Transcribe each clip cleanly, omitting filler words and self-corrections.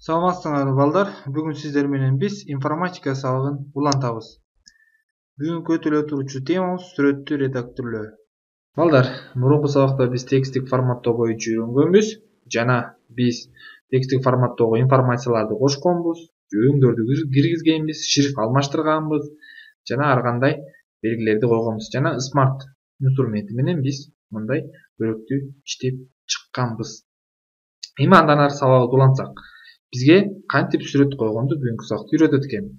Саламатсыңарбы балдар. Бүгүн сиздер менен биз информатика сабагын улантабыз. Бүгүнкү өтүлө турчу темабыз сүрөттүү редакторлоо. Балдар, мурунку сабакта биз тексттик форматтоо боюнча үйрөнгөнбүз. Жана биз тексттик форматтоого информацияларды кошконбуз, өңдөрдү киргизгенбиз, шрифт алмаштырганбыз жана ар кандай белгилерди койгонбуз. Жана смарт инструменти менен биз мындай бөлүктү иштеп чыкканбыз. Эми андан ары сабагыбызды улантсак, бизге кантип сүрөт койгонду бүгүнкү сабакта үйрөтөт экен.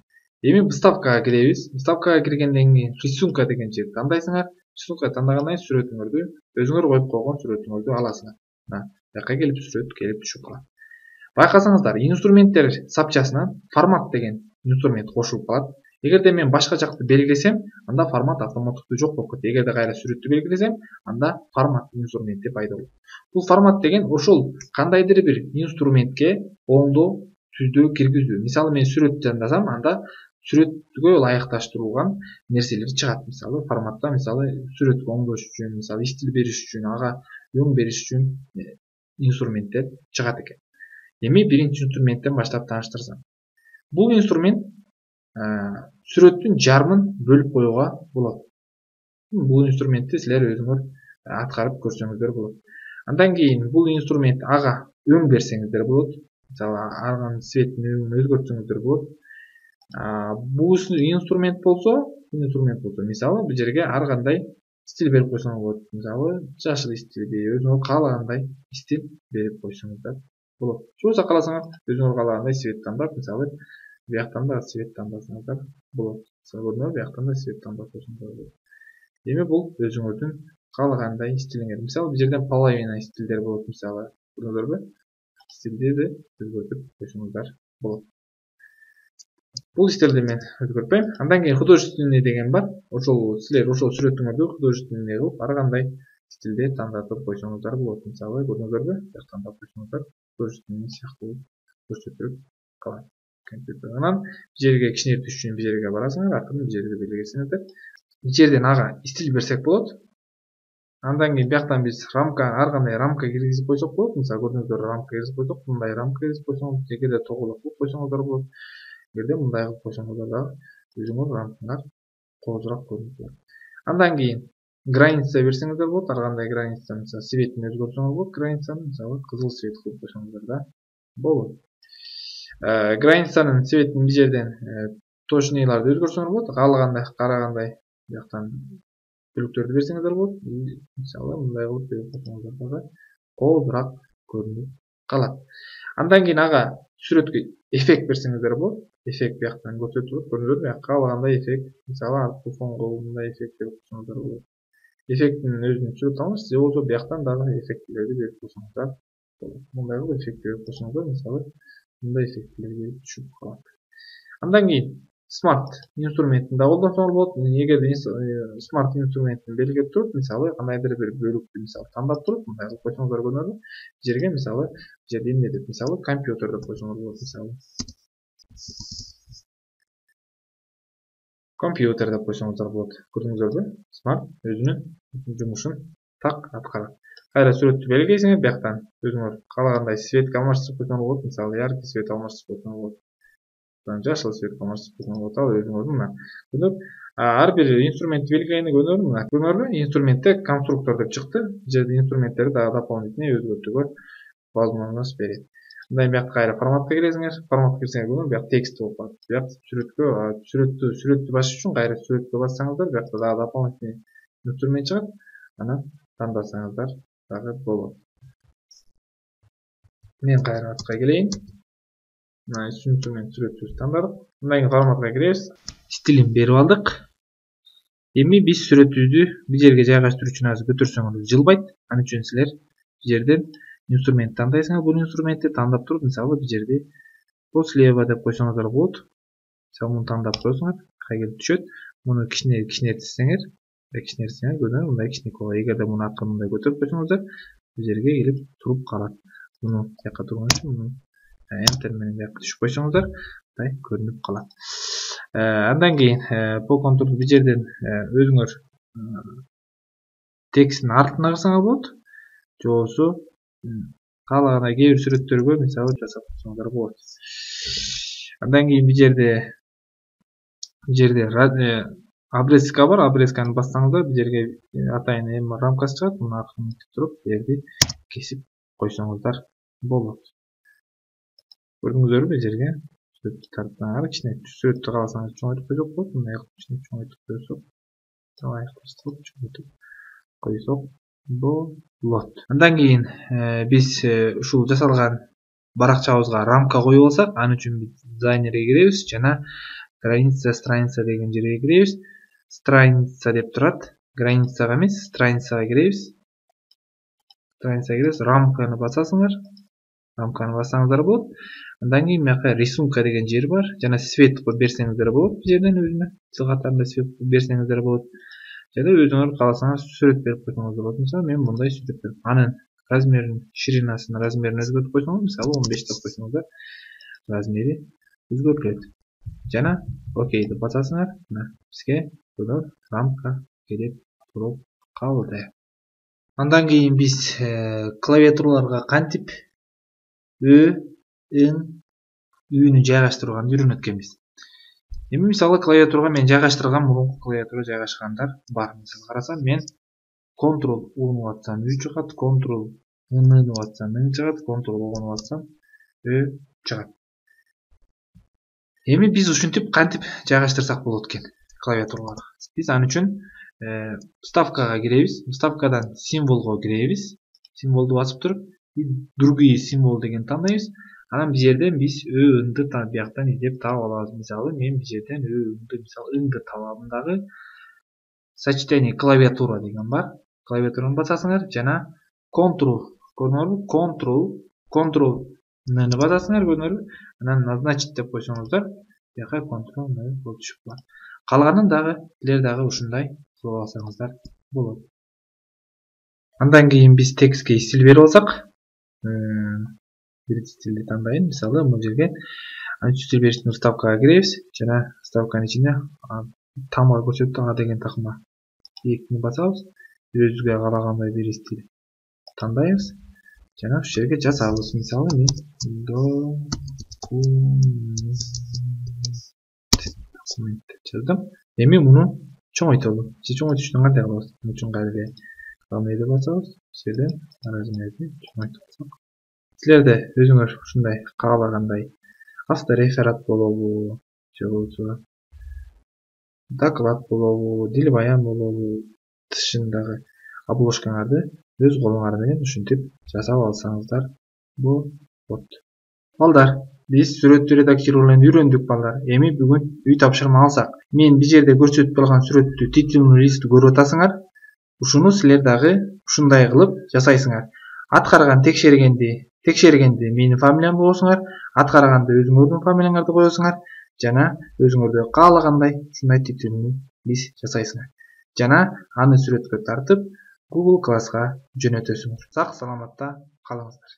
Эми вставкага киребиз. Вставкага киргенден кийин рисунка деген жерди тандайсыңар. Рисунка тандагандан кийин сүрөтүңөрдү, өзүңөр коюп койгон сүрөтүңөрдү аласыңар. Мына, буяка келип сүрөт келип түшүп калат. Байкасаңыздар, инструменттер сапчасынан формат деген инструмент кошулуп калат. Эгерде мен башка жакты белгилесем, анда формат автоматтыктуу жок болуп кетет. Эгерде кайра сүрөттү белгилесем, анда формат инструменти пайда болот. Бул формат деген ошол кандайдыр бир инструментке оңдоо, түздөө киргизүү. Мисалы мен сүрөт тандасам, анда сүрөткө ылайыкташтырылган нерселер чыгат. Мисалы форматта, мисалы сүрөткө оңдош үчүн, мисалы стиль бериш үчүн, ага өң бериш үчүн инструменттер чыгат экен. Эми биринчи инструменттен баштап тааныштырсам. Бул инструмент сүрөттүн жарымын бөлүп коюуга болот. Бул инструментти силер өзүңөр аткарып көрсөңүздөр болот. Андан кийин бул инструмент ага өң берсеңиздер болот. Мисалы арганын цветин өңүн өзгөртсөңүздөр болот. Бул инструмент болсо, мисалы бул жерге ар кандай стиль берип койсоңуз болот. Мисалы жашыл стилди, өзүңөр каалагандай стиль берип койсоңуздар болот. Же кааласаңар өзүңөр каалагандай цвет тандап, мисалы бияктан да цвет тандасаңыздар болот. Көрдүңөрбү, бияктан да цвет тандап койсоңуздар болот. Эми бул өзүңөрдүн каалагандай стилиңер. Мисалы бул жерден половина стилдер болот, мисалы. Көрдүңөрбү? Стилди өзгөртүп койсоңуздар болот. Бул стилди мен өзгөртпөйм. Андан кийин художественный деген бар. Ошол силер ошол сүрөтүңөрдү художественный кылып, ар кандай стилде тандатып койсоңуздар болот. Мисалы көрдүңөрбү? Тандап койсоңуздар художественный сыяктуу көрсөтүлүп калат. Компьютерден жерге кичинейтиш үчүн бул жерге барасыңар, артынан бул жерди белгилесеңиздер. Бул жерден ага стиль берсек болот. Андан кийин бияктан биз рамка, ар кандай рамка киргизип койсок болот. Мисалы көрдүңүздөр, рамка киргизип койсок, мындай рамка киргизип койсоңуз, эгерде тоголок кылып койсоңуздар болот. Эгерде мындай кылып койсоңуздар дагы өзүңөр рамкаңар коозураак көрүнүп калат. Андан кийин граница берсеңиздер болот. Ар кандай граница, мисалы цветин өзгөртсөңүз болот. Границаны мисалы кызыл цвет кылып койсоңуздар да болот. Границанын цветин бул жерден точныйларды өзгөрсөңөр болот. Каалагандай, карагандай бияктан бөлүктөрдү берсеңиздер болот. Мисалы мындай кылып берип койсоңуздар дагы коозураак көрүнүп калат. Андан кийин ага сүрөткө эффект берсеңиздер болот. Эффект бияктан көрсөтүлөт. Көрдүңөрбү? Каалагандай эффект, мисалы арткы фонго мындай эффект берип койсоңуздар болот. Эффектин өзүн сүрөт алыңыз, же болбосо бияктан дагы эффектлерди берип койсоңуздар болот. Мындай кылып эффект берип койсоңуздар, мисалы мындай эффекттер келип түшүп калат. Андан кийин смарт инструментин да колдонсоңор болот. Эгерде смарт инструментин белгилеп туруп, мисалы кандайдыр бир бөлүктү мисалы тандап туруп, мындай кылып койсоңуздар көрүнөрбү? Бул жерге мисалы бул жерде эмне деп, мисалы компьютер деп койсоңуз болот, мисалы. Компьютер деп койсоңуздар болот. Көрдүңүздөрбү? Смарт өзүнүн жумушун так аткарат. Кайра сүрөттү белгилейсиңер, бияктан өзүңөр каалагандай цветке алмаштырып койсоңор болот. Мисалы яркий цвет алмаштырып койсоңор болот. Жашыл цвет алмаштырып койсоңор болот. Ал өзүңөрдүн мына. Көрдүңөр? Ар бир инструмент белгилегенди көрдүңөрбү? Мына көрдүңөрбү? Инструментте конструктор деп чыкты. Бул жерде инструменттерди дагы дополнительный өзгөртүүгө возможность берет. Андан бияк кайра форматка киресиңер. Форматка кирсеңер көрдүңөрбү? Бияк текст болуп калат. Бияк сүрөттү басыш үчүн кайра сүрөткө бассаңыздар, биякта дагы дополнительный инструмент чыгат. Анан тандасаңыздар дагы болот. Мен кайра артка келейин. Мына инструмент сүрөтүбүздү тандадык. Андан кийин форматка киребиз. Стилин берип алдык. Эми биз сүрөтүбүздү бул жерге жайгаштыруу үчүн азыр көтөрсөңөр жылбайт. Ал үчүн силер бул жерден инструмент тандайсыңар. Бул инструментти тандап туруп, мисалы бул жерде слева деп койсоңуздар болот. Мисалы муну тандап койсоңор, келип түшөт. Муну кичинертсеңер, көрдүңөрбү? Мындай кичинек болот. Эгерде муну аркы мындай көтөрүп койсоңуздар, бул жерге келип туруп калат. Муну бияка турган үчүн муну Enter менен бияка түшүп койсоңуздар, мындай көрүнүп калат. Андан кийин по контурду бул жерден өзүңөр текстин артына кырсаңар болот. Же болбосо каалагандай кээ бир сүрөттөргө мисалы жасап койсоңуздар болот. Андан кийин бул жерде обрезка бар. Обрезканы бассаңыздар бул жерге атайын эми рамкасы чыгат. Муну аркылуу мынтип туруп бу жерди кесип койсоңуздар болот. Көрдүңүздөрбү? Бул жерге сүрөттү тарттыңар. Ичине сүрөттү кааласаңыз чоңойтуп койсок болот. Мына ичине чоңойтуп койсок, чоңойтуп койсок болот. Андан кийин биз ушул жасалган баракчабызга рамка коюп алсак, анын үчүн биз дизайнерге киребиз жана страница деген жерге киребиз. Страница деп турат. Границага эмес, страницага киребиз. Рамканы басасыңар. Рамканы бассаңыздар болот. Андан кийин мыяка рисунка деген жер бар. Жана свет коюп берсеңиздер болот. Бул жерден өзүнө катарында свет коюп берсеңиздер болот. Жана өзүңөр кааласаңыз сүрөт берип койсоңуздар болот. Мисалы мен мындай сүрөт берип, анын размерин, ширинасынын размерин өзгөртүп койсоңуз, мисалы 15 деп койсоңуздар, размери өзгөртүлөт. Жана окей деп басасыңар. Мына бизге бул рамка келип туруп калды. Андан кийин биз клавиатураларга кантип үнү жайгаштырууга үйрөнөт экенбиз. Эми мисалы клавиатурага мен жайгаштырган мурунку клавиатура жайгашкандар бар. Мисалы карасам мен Ctrl уунуп атсам үй чыгат, Ctrl ынып атсам ың чыгат, Ctrl уунуп атсам чыгат. Эми биз ушинтип кантип жайгаштырсак болот экен клавиатураларга. Биз анын үчүн вставкага киребиз. Вставкадан символго киребиз. Символду басып туруп, другие символ деген тандайбыз. Анан бул жерден биз ыңды бияктан издеп таап алабыз. Мисалы мен бул жерден ыңды, мисалы ыңды табабын дагы. Сочетание клавиатура деген бар. Клавиатураны басасыңар жана Ctrl, көрдүңөрбү? Ctrl-ны басасыңар, көрдүңөрбү? Анан назначить деп койсоңуздар, бияка Ctrl-ны болуп түшүп калат. Калганын дагы силер дагы ушундай кылып алсаңыздар болот. Андан кийин биз текстке стиль берип алсак, бир стилди тандайын. Мисалы бул жерге стиль бериш үчүн вставкага киребиз жана вставканын ичине тамга көрсөтүп А деген такма экини басабыз. Өзүбүзгө каалагандай бир стиль тандайбыз жана ушул жерге жазабыз. Мисалы мен документ деп жаздым. Эми муну чоңойтолу. Сиз чоңойтуш үчүн кандай кылабыз? Муну үчүн кайра равныйды басабыз. Силерден размерди чоңойтуп алсак. Силерде өзүңөр ушундай каалагандай автореферат болобу, же болбосо доклад болобу, дил баян болобу, тышындагы обложкаңарды өз колуңар менен ушинтип жасап алсаңыздар болот. Балдар, биз сүрөттү редактирование үйрөндүк балдар. Эми бүгүн үй тапшырма алсак. Мен бул жерде көрсөтүп калган сүрөттү, титулный листти көрүп атасыңар. Ушуну силер дагы ушундай кылып жасайсыңар. Аткарган текшергенде менин фамилиямды коесуңар, аткарганда өзүңөрдүн фамилияңарды коесуңар жана өзүңөрдө каалагандай ушундай титулный лист жасайсыңар. Жана аны сүрөткө тартып Google класска жөнөтөсүңөр. Сак саламатта калыңыздар.